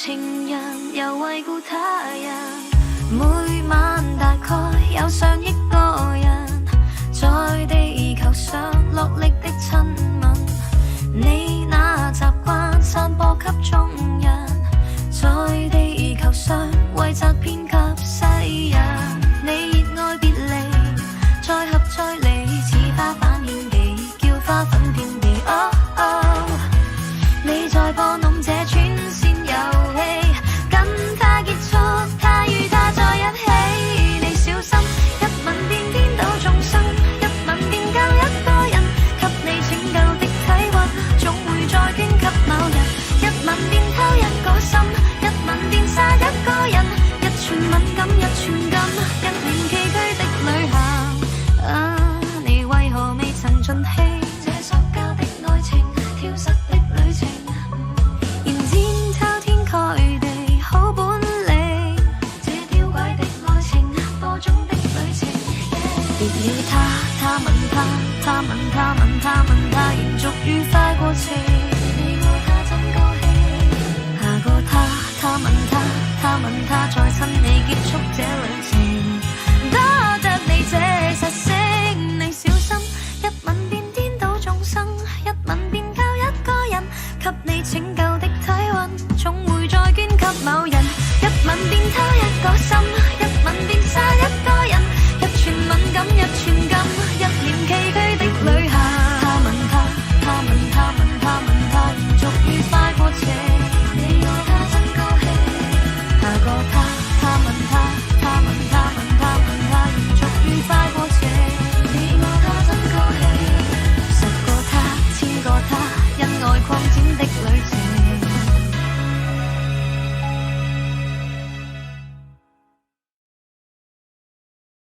情人又為顧他人，每晚大概有上億個人在地球上落力的親吻，你那習慣散播給眾人，在地球上為責遍給世人，你熱愛別離，再合再離，似花反獻地，叫花粉遍地。你在播弄這串線遊戲，跟他結束，他與他在一起。你小心，一吻便顛倒眾生，一吻便救一個人，給你拯救的體溫，總會再捐給某人。一吻便偷一個心，一吻便殺一個人，一寸敏感，一寸金，一年崎嶇的旅行。你為何未曾盡棄這塑膠的愛情，消失的旅程？然天偷天蓋地好本領，這吊詭的愛情，播種的旅程。別了他，他吻他，他吻他，吻他吻他，延續愉快過程。你愛他真高興。下個他，他吻他，他吻他，再親你結束這